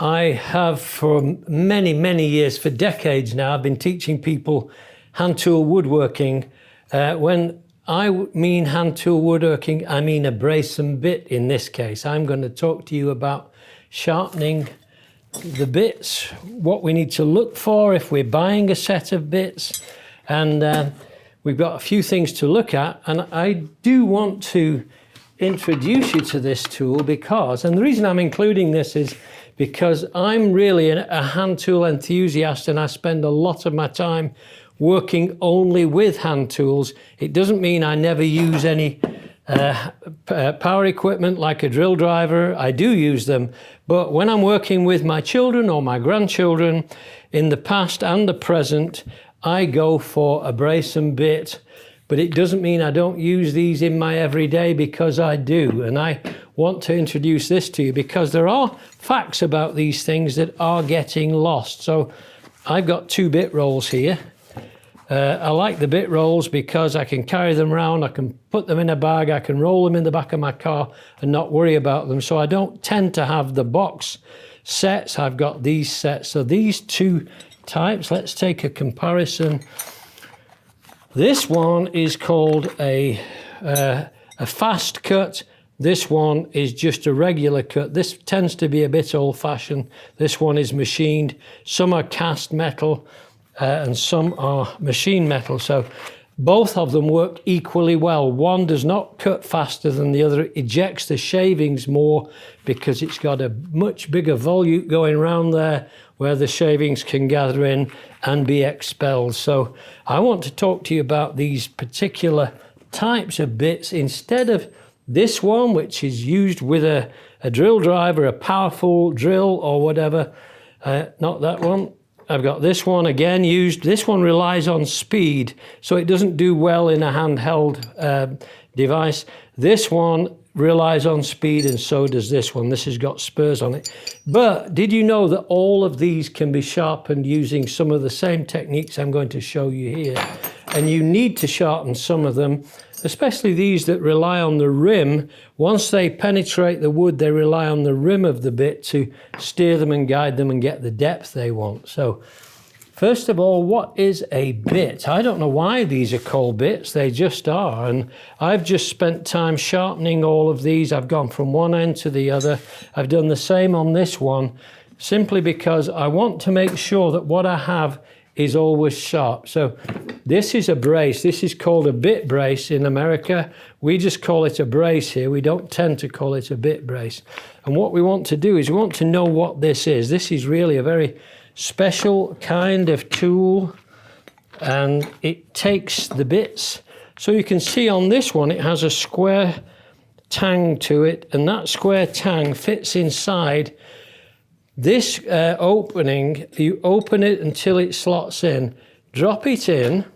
I have for many, many years, for decades now, I've been teaching people hand tool woodworking. When I mean hand tool woodworking, I mean a brace and bit in this case. I'm going to talk to you about sharpening the bits, what we need to look for if we're buying a set of bits, and we've got a few things to look at. And I do want to introduce you to this tool because, and the reason I'm including this is because I'm really a hand tool enthusiast and I spend a lot of my time working only with hand tools. It doesn't mean I never use any power equipment like a drill driver. I do use them, but when I'm working with my children or my grandchildren in the past and the present, I go for a brace and bit. But it doesn't mean I don't use these in my everyday, because I do. And I want to introduce this to you because there are facts about these things that are getting lost. So I've got 2 bit rolls here. I like the bit rolls because I can carry them around, I can put them in a bag, I can roll them in the back of my car and not worry about them. So I don't tend to have the box sets, I've got these sets. So these 2 types, let's take a comparison. This one is called a fast cut. This one is just a regular cut. This tends to be a bit old-fashioned. This one is machined. Some are cast metal and some are machine metal. So both of them work equally well. One does not cut faster than the other. It ejects the shavings more because it's got a much bigger volute going around there where the shavings can gather in and be expelled. So I want to talk to you about these particular types of bits instead of this one, which is used with a drill driver, a powerful drill or whatever. Not that one. I've got this one again used. This one relies on speed, so it doesn't do well in a handheld device. This one relies on speed, and so does this one. This has got spurs on it. But did you know that all of these can be sharpened using some of the same techniques I'm going to show you here? And you need to sharpen some of them, especially these that rely on the rim. Once they penetrate the wood, they rely on the rim of the bit to steer them and guide them and get the depth they want. So first of all, what is a bit? I don't know why these are called bits, they just are. And I've just spent time sharpening all of these. I've gone from one end to the other. I've done the same on this one, simply because I want to make sure that what I have is always sharp. So this is a brace. This is called a bit brace in America. We just call it a brace here. We don't tend to call it a bit brace. And what we want to do is we want to know what this is. This is really a very special kind of tool, and it takes the bits. So you can see on this one it has a square tang to it, and that square tang fits inside this opening. You open it until it slots in, drop it in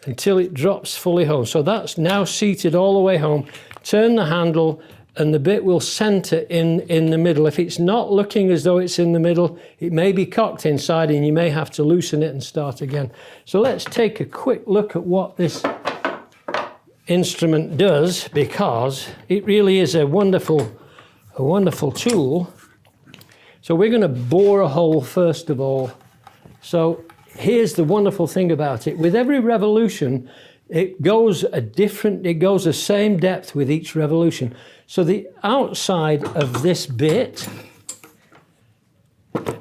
until it drops fully home. So that's now seated all the way home. Turn the handle and the bit will center in the middle. If it's not looking as though it's in the middle, it may be cocked inside and you may have to loosen it and start again. So let's take a quick look at what this instrument does, because it really is a wonderful tool. So we're going to bore a hole first of all. So here's the wonderful thing about it. With every revolution, it goes the same depth with each revolution. So the outside of this bit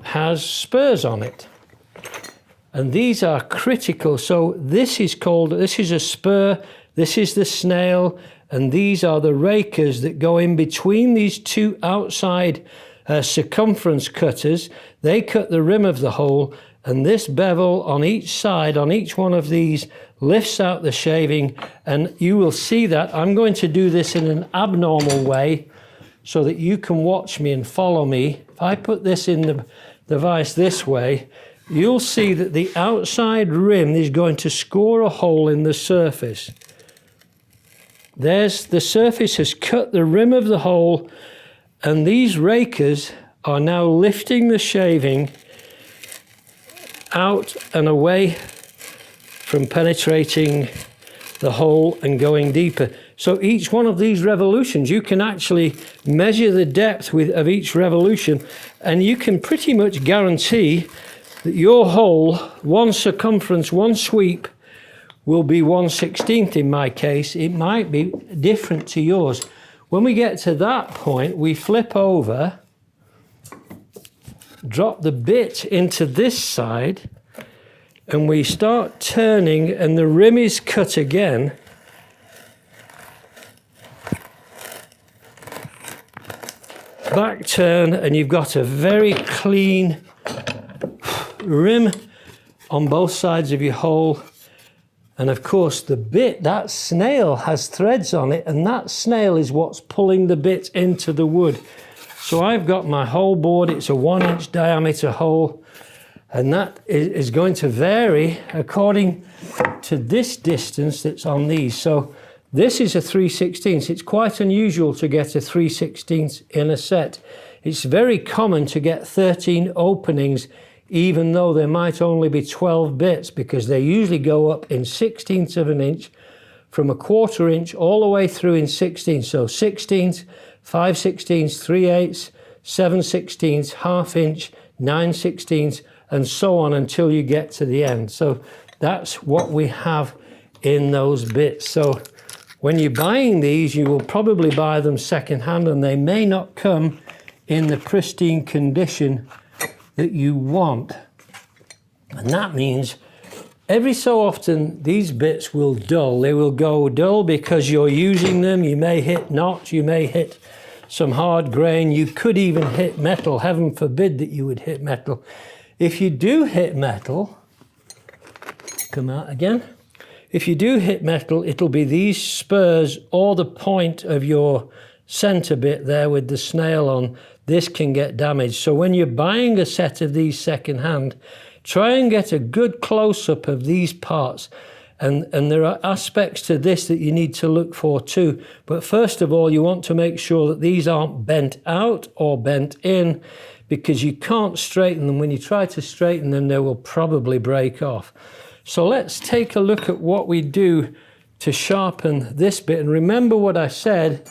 has spurs on it. And these are critical. So this is a spur, this is the snail, and these are the rakers that go in between these 2 outside circumference cutters. They cut the rim of the hole, and this bevel on each side, on each one of these, lifts out the shaving. And you will see that I'm going to do this in an abnormal way so that you can watch me and follow me. If I put this in the device this way, you'll see that the outside rim is going to score a hole in the surface. The surface has cut the rim of the hole, and these rakers are now lifting the shaving out and away from penetrating the hole and going deeper. So each one of these revolutions, you can actually measure the depth of each revolution, and you can pretty much guarantee that your hole, one circumference, one sweep, will be 1/16 in my case. It might be different to yours. When we get to that point, we flip over, drop the bit into this side, and we start turning, and the rim is cut again. Back turn, and you've got a very clean rim on both sides of your hole. And of course the bit, that snail has threads on it, and that snail is what's pulling the bit into the wood. So I've got my hole board, it's a 1-inch diameter hole, and that is going to vary according to this distance that's on these. So this is a 3/16. It's quite unusual to get a 3/16 in a set. It's very common to get 13 openings, even though there might only be 12 bits, because they usually go up in 1/16 of an inch, from a 1/4 inch all the way through in 16. So 16ths, 5/16, 3/8, 7/16, 1/2 inch, 9/16, and so on until you get to the end. So that's what we have in those bits. So when you're buying these, you will probably buy them second-hand, and they may not come in the pristine condition that you want. And that means every so often these bits will dull. They will go dull because you're using them. You may hit knots, you may hit some hard grain, you could even hit metal. Heaven forbid that you would hit metal. If you do hit metal, come out again. If you do hit metal, it'll be these spurs or the point of your center bit there with the snail on. This can get damaged. So when you're buying a set of these second-hand, try and get a good close-up of these parts. And there are aspects to this that you need to look for too. But first of all, you want to make sure that these aren't bent out or bent in, because you can't straighten them. When you try to straighten them, they will probably break off. So let's take a look at what we do to sharpen this bit. And remember what I said,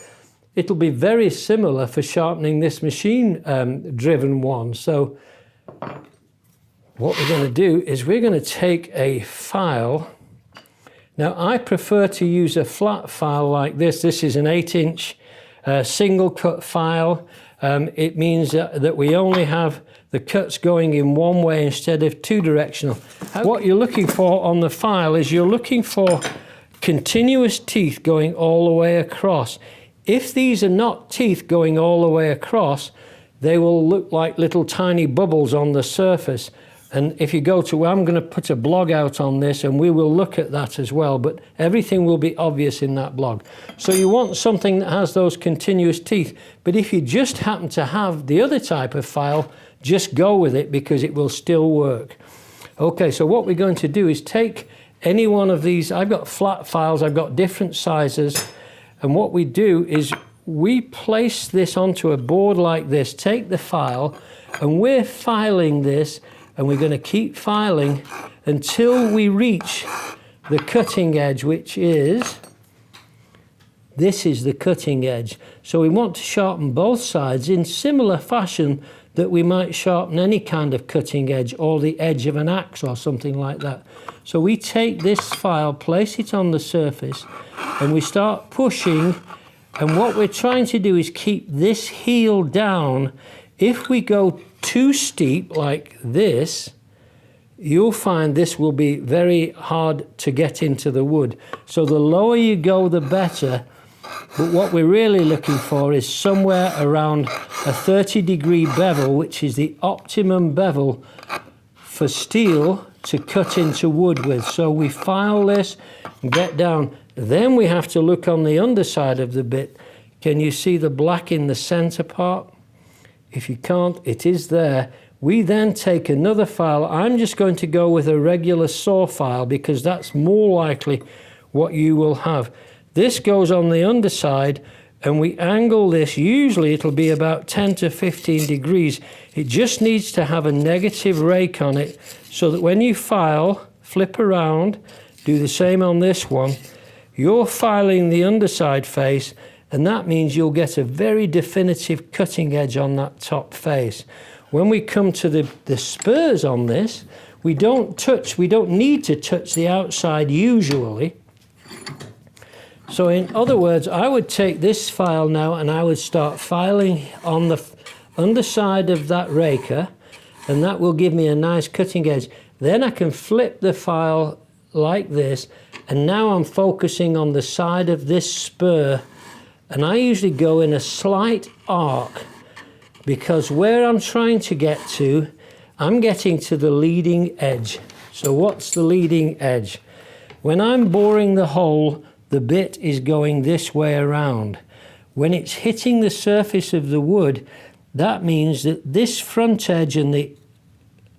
it'll be very similar for sharpening this machine driven one. So what we're going to do is we're going to take a file. Now I prefer to use a flat file like this. This is an 8-inch single cut file. It means that we only have the cuts going in one way instead of two directional. What you're looking for on the file is you're looking for continuous teeth going all the way across. If these are not teeth going all the way across, they will look like little tiny bubbles on the surface. And if you go to, I'm going to put a blog out on this and we will look at that as well, but everything will be obvious in that blog. So you want something that has those continuous teeth. But if you just happen to have the other type of file, just go with it because it will still work. Okay, so what we're going to do is take any one of these. I've got flat files, I've got different sizes. And what we do is we place this onto a board like this, take the file, and we're filing this, and we're going to keep filing until we reach the cutting edge, which is, this is the cutting edge. So we want to sharpen both sides in similar fashion that we might sharpen any kind of cutting edge or the edge of an axe or something like that. So we take this file, place it on the surface, and we start pushing, and what we're trying to do is keep this heel down. If we go too steep like this, you'll find this will be very hard to get into the wood. So the lower you go, the better. But what we're really looking for is somewhere around a 30-degree bevel, which is the optimum bevel for steel to cut into wood with. So we file this and get down. Then we have to look on the underside of the bit. Can you see the black in the center part? If you can't, it is there. We then take another file. I'm just going to go with a regular saw file because that's more likely what you will have. This goes on the underside and we angle this. Usually it'll be about 10 to 15 degrees. It just needs to have a negative rake on it so that when you file, flip around, do the same on this one. You're filing the underside face, and that means you'll get a very definitive cutting edge on that top face. When we come to the spurs on this, we don't need to touch the outside usually. So in other words, I would take this file now and I would start filing on the underside of that raker, and that will give me a nice cutting edge. Then I can flip the file like this, and now I'm focusing on the side of this spur, and I usually go in a slight arc, because where I'm trying to get to, I'm getting to the leading edge. So what's the leading edge? When I'm boring the hole, the bit is going this way around. When it's hitting the surface of the wood, that means that this front edge and the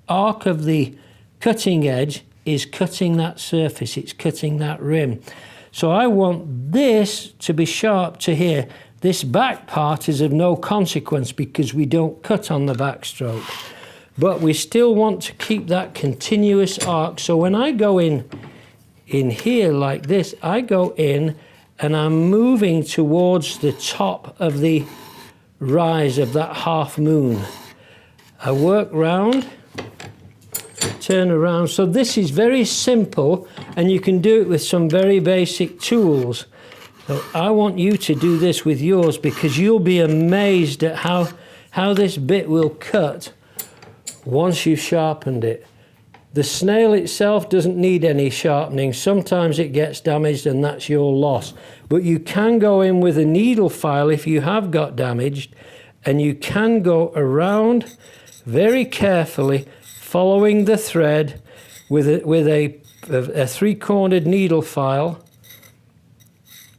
arc of the cutting edge is cutting that surface, it's cutting that rim. So I want this to be sharp to here. This back part is of no consequence because we don't cut on the backstroke. But we still want to keep that continuous arc. So when I go in here like this, I go in and I'm moving towards the top of the rise of that half moon. I work round, turn around. So this is very simple, and you can do it with some very basic tools. So I want you to do this with yours, because you'll be amazed at how this bit will cut once you've sharpened it. The snail itself doesn't need any sharpening. Sometimes it gets damaged and that's your loss. But you can go in with a needle file if you have got damaged, and you can go around very carefully, following the thread with a three-cornered needle file,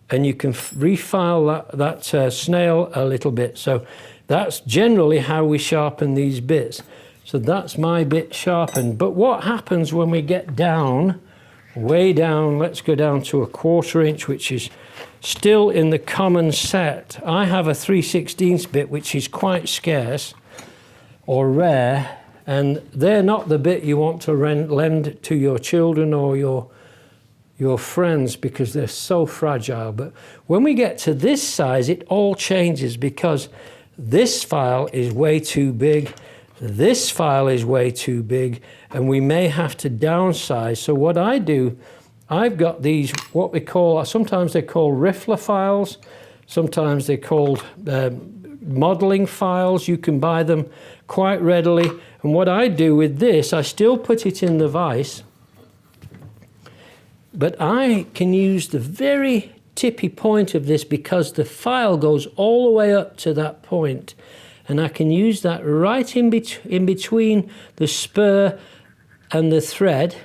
and you can refile that snail a little bit. So that's generally how we sharpen these bits. So that's my bit sharpened. But what happens when we get down, way down, let's go down to a 1/4 inch, which is still in the common set. I have a 3/16 bit, which is quite scarce or rare, and they're not the bit you want to lend to your children or your friends, because they're so fragile. But when we get to this size, it all changes, because this file is way too big, this file is way too big, and we may have to downsize. So what I do, I've got these, what we call, sometimes they're called riffler files, sometimes they're called modeling files. You can buy them quite readily. And what I do with this, I still put it in the vise, but I can use the very tippy point of this, because the file goes all the way up to that point. And I can use that right in between the spur and the thread,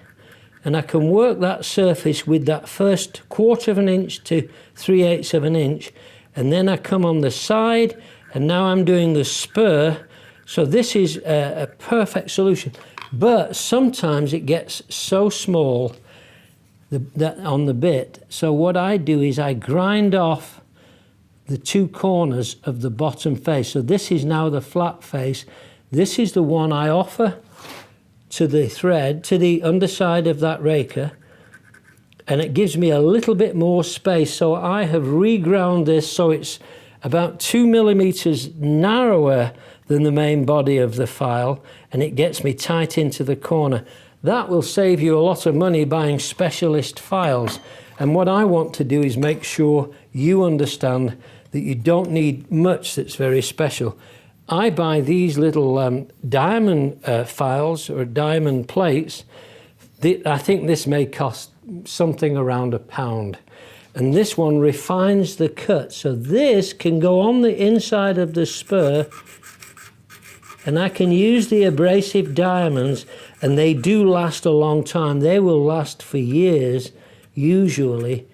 and I can work that surface with that first 1/4 inch to 3/8 of an inch, and then I come on the side, and now I'm doing the spur. So this is a perfect solution. But sometimes it gets so small that on the bit. So what I do is I grind off the 2 corners of the bottom face. So this is now the flat face. This is the one I offer to the thread, to the underside of that raker, and it gives me a little bit more space. So I have reground this so it's about 2 millimeters narrower than the main body of the file, and it gets me tight into the corner. That will save you a lot of money buying specialist files. And what I want to do is make sure you understand that you don't need much that's very special. I buy these little diamond files or diamond plates. I think this may cost something around £1. And this one refines the cut. So this can go on the inside of the spur, and I can use the abrasive diamonds, and they do last a long time. They will last for years, usually,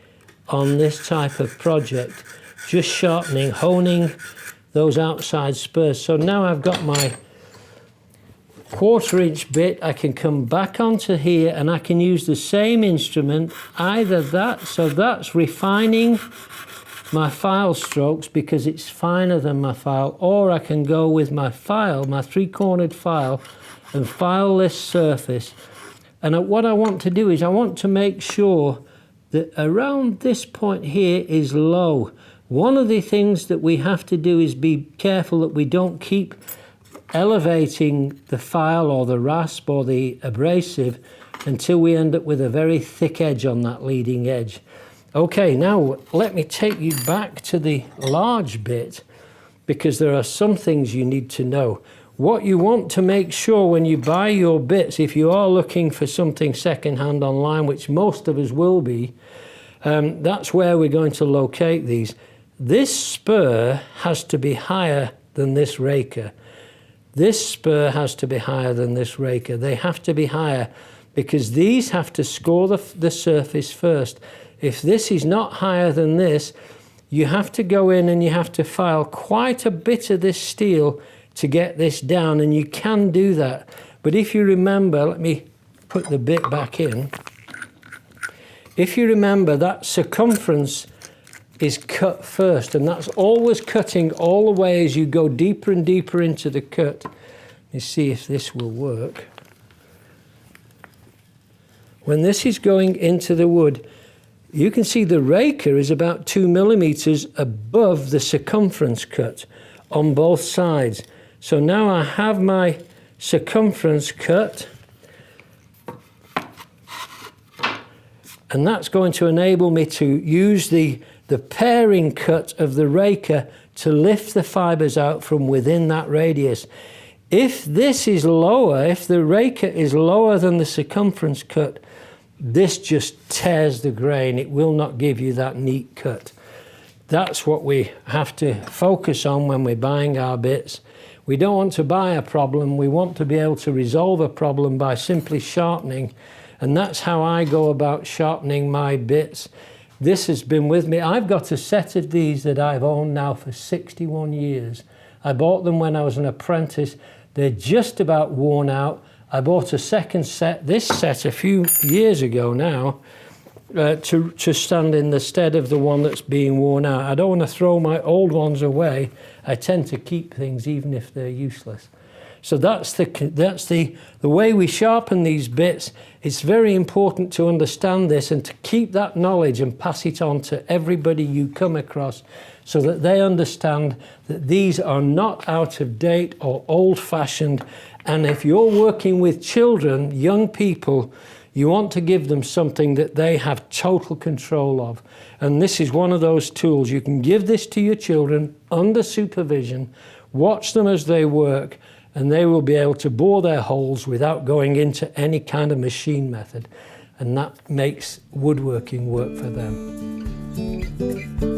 on this type of project. Just sharpening, honing those outside spurs. So now I've got my 1/4 inch bit. I can come back onto here, and I can use the same instrument, either that, so that's refining my file strokes because it's finer than my file, or I can go with my file, my 3-cornered file, and file this surface. And what I want to do is I want to make sure that around this point here is low. One of the things that we have to do is be careful that we don't keep elevating the file or the rasp or the abrasive until we end up with a very thick edge on that leading edge. Okay, now let me take you back to the large bit, because there are some things you need to know. What you want to make sure when you buy your bits, if you are looking for something second-hand online, which most of us will be, that's where we're going to locate these. This spur has to be higher than this raker. This spur has to be higher than this raker. They have to be higher because these have to score the surface first. If this is not higher than this, you have to go in and you have to file quite a bit of this steel to get this down, and you can do that. But if you remember, let me put the bit back in. If you remember, that circumference is cut first, and that's always cutting all the way as you go deeper and deeper into the cut. Let me see if this will work. When this is going into the wood, you can see the raker is about 2 millimeters above the circumference cut on both sides. So now I have my circumference cut, and that's going to enable me to use the pairing cut of the raker to lift the fibers out from within that radius. If this is lower, if the raker is lower than the circumference cut, this just tears the grain. It will not give you that neat cut. That's what we have to focus on when we're buying our bits. We don't want to buy a problem. We want to be able to resolve a problem by simply sharpening. And that's how I go about sharpening my bits. This has been with me. I've got a set of these that I've owned now for 61 years. I bought them when I was an apprentice. They're just about worn out. I bought a second set, this set a few years ago now, to stand in the stead of the one that's being worn out. I don't want to throw my old ones away. I tend to keep things even if they're useless. So that's the way we sharpen these bits. It's very important to understand this and to keep that knowledge and pass it on to everybody you come across, so that they understand that these are not out of date or old-fashioned. And if you're working with children, young people, you want to give them something that they have total control of. And this is one of those tools. You can give this to your children under supervision, watch them as they work, and they will be able to bore their holes without going into any kind of machine method. And that makes woodworking work for them.